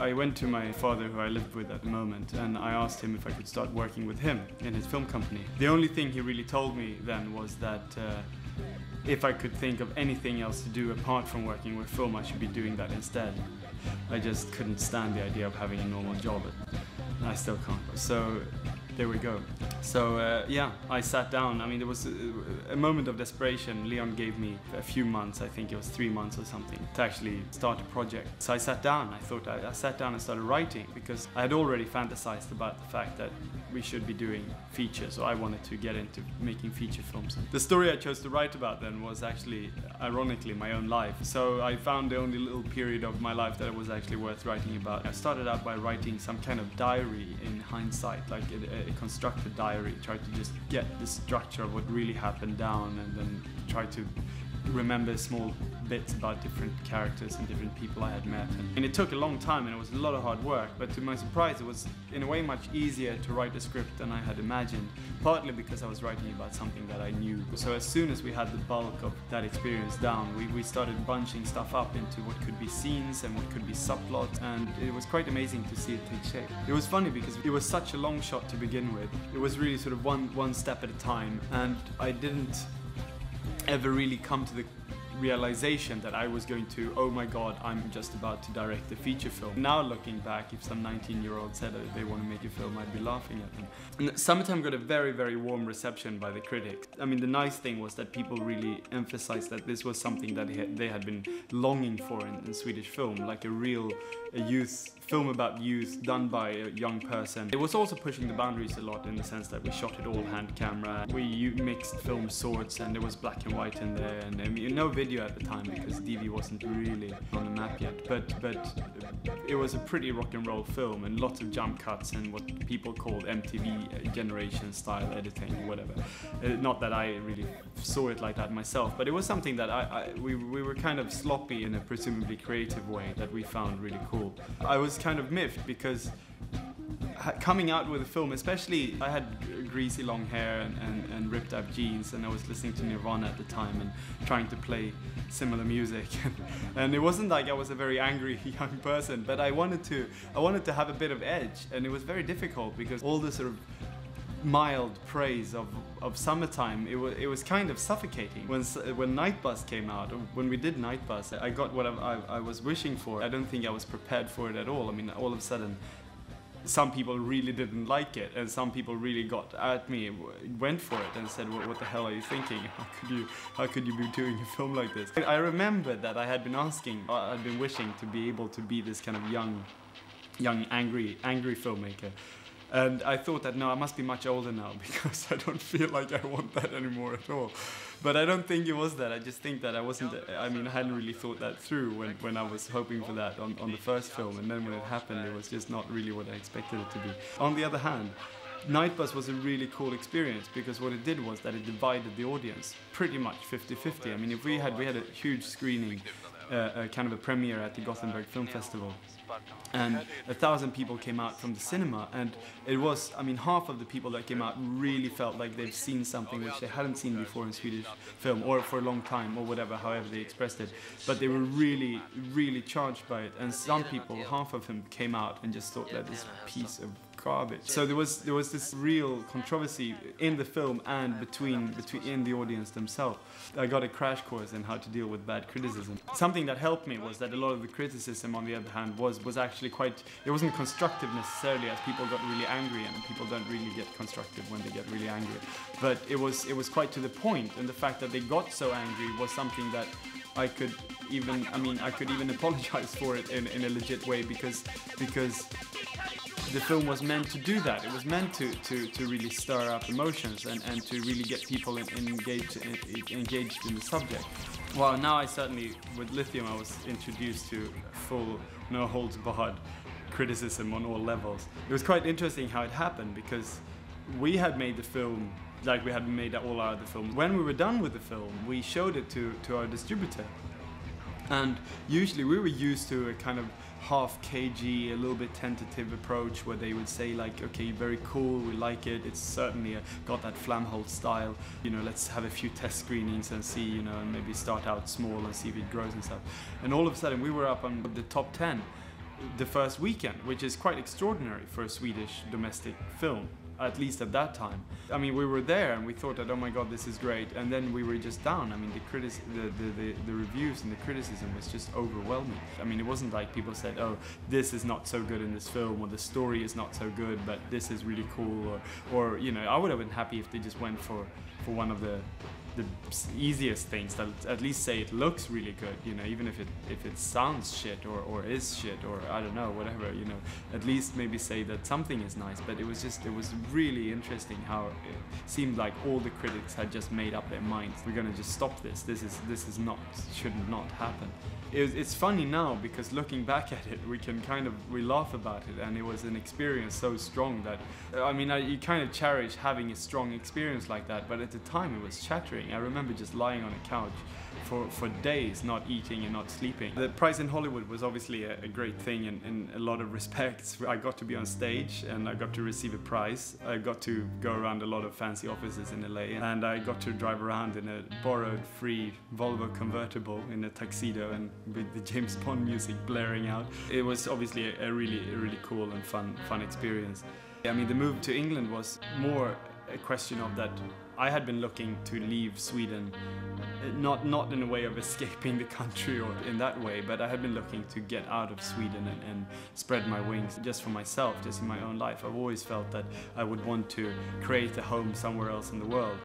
I went to my father, who I lived with at the moment, and I asked him if I could start working with him in his film company. The only thing he really told me then was that if I could think of anything else to do apart from working with film, I should be doing that instead. I just couldn't stand the idea of having a normal job, and I still can't. So there we go. So yeah, I sat down. I mean, there was a moment of desperation. Leon gave me a few months, I think it was 3 months or something, to actually start a project. So I sat down. I sat down and started writing, because I had already fantasized about the fact that we should be doing features, so I wanted to get into making feature films. The story I chose to write about then was actually, ironically, my own life. So I found the only little period of my life that was actually worth writing about. I started out by writing some kind of diary in hindsight, like a constructed diary, try to just get the structure of what really happened down, and then try to remember small bits about different characters and different people I had met. And it took a long time, and it was a lot of hard work, but to my surprise it was in a way much easier to write a script than I had imagined, partly because I was writing about something that I knew. So as soon as we had the bulk of that experience down, we started bunching stuff up into what could be scenes and what could be subplots, and it was quite amazing to see it take shape. It was funny because it was such a long shot to begin with. It was really sort of one step at a time, and I didn't ever really come to the realization that I was going to, oh my god, I'm just about to direct a feature film. Now looking back, if some 19-year-old said that they want to make a film, I'd be laughing at them. And Summertime got a very, very warm reception by the critics. I mean, the nice thing was that people really emphasized that this was something that they had been longing for in Swedish film, like a youth film about youth done by a young person. It was also pushing the boundaries a lot, in the sense that we shot it all hand camera. We mixed film sorts, and there was black and white in there, and I mean, no video at the time because DV wasn't really on the map yet. But it was a pretty rock and roll film, and lots of jump cuts and what people called MTV generation style editing or whatever. Not that I really saw it like that myself, but it was something that we were kind of sloppy in a presumably creative way that we found really cool. I was kind of miffed because coming out with a film, especially I had greasy long hair and ripped up jeans, and I was listening to Nirvana at the time and trying to play similar music, and it wasn't like I was a very angry young person, but I wanted to have a bit of edge, and it was very difficult because all the sort of mild praise of Summertime, it was kind of suffocating. When Night Bus came out, or when we did Night Bus, I got what I was wishing for. I don't think I was prepared for it at all. I mean, all of a sudden some people really didn't like it, and some people really got at me, went for it, and said, what the hell are you thinking? How could you be doing a film like this? I remembered that I had been wishing to be able to be this kind of young angry filmmaker. And I thought that, no, I must be much older now, because I don't feel like I want that anymore at all. But I don't think it was that. I just think that I hadn't really thought that through when I was hoping for that on the first film. And then when it happened, it was just not really what I expected it to be. On the other hand, Night Bus was a really cool experience, because what it did was that it divided the audience pretty much 50-50. I mean, if we had a huge screening, kind of a premiere at the Gothenburg Film Festival, and 1,000 people came out from the cinema, and it was, I mean, half of the people that came out really felt like they've seen something which they hadn't seen before in Swedish film, or for a long time, or whatever, however they expressed it, but they were really, really charged by it. And some people, half of them, came out and just thought that this piece of garbage. So there was this real controversy in the film and in the audience themselves. I got a crash course in how to deal with bad criticism. Something that helped me was that a lot of the criticism, on the other hand, was actually quite, it wasn't constructive necessarily, as people got really angry, and people don't really get constructive when they get really angry. But it was quite to the point, and the fact that they got so angry was something that I could even apologize for it in a legit way, because the film was meant to do that. It was meant to really stir up emotions and to really get people engaged in the subject. Well, now I certainly, with Lithium, I was introduced to full, no holds barred criticism on all levels. It was quite interesting how it happened, because we had made the film like we had made all our other films. When we were done with the film, we showed it to our distributor. And usually we were used to a kind of half cagey, a little bit tentative approach where they would say like, okay, very cool, we like it, it's certainly got that Flamholc style, you know, let's have a few test screenings and see, you know, and maybe start out small and see if it grows and stuff. And all of a sudden we were up on the top 10 the first weekend, which is quite extraordinary for a Swedish domestic film, at least at that time. I mean, we were there and we thought that, oh my god, this is great, and then we were just down. I mean, the reviews and the criticism was just overwhelming. I mean, it wasn't like people said, oh, this is not so good in this film, or the story is not so good, but this is really cool, or you know, I would have been happy if they just went for one of the easiest things, that at least say it looks really good, you know, even if it sounds shit or is shit, or I don't know, whatever, you know, at least maybe say that something is nice. But it was really interesting how it seemed like all the critics had just made up their minds, we're gonna just stop this should not happen. It's funny now, because looking back at it, we laugh about it, and it was an experience so strong that, I mean, you kind of cherish having a strong experience like that, but at the time it was shattering. I remember just lying on a couch for days, not eating and not sleeping. The prize in Hollywood was obviously a great thing in a lot of respects. I got to be on stage and I got to receive a prize. I got to go around a lot of fancy offices in LA, and I got to drive around in a borrowed free Volvo convertible in a tuxedo and with the James Bond music blaring out. It was obviously a really cool and fun experience. I mean, the move to England was more a question of that I had been looking to leave Sweden, not in a way of escaping the country or in that way, but I had been looking to get out of Sweden and spread my wings just for myself, just in my own life. I've always felt that I would want to create a home somewhere else in the world.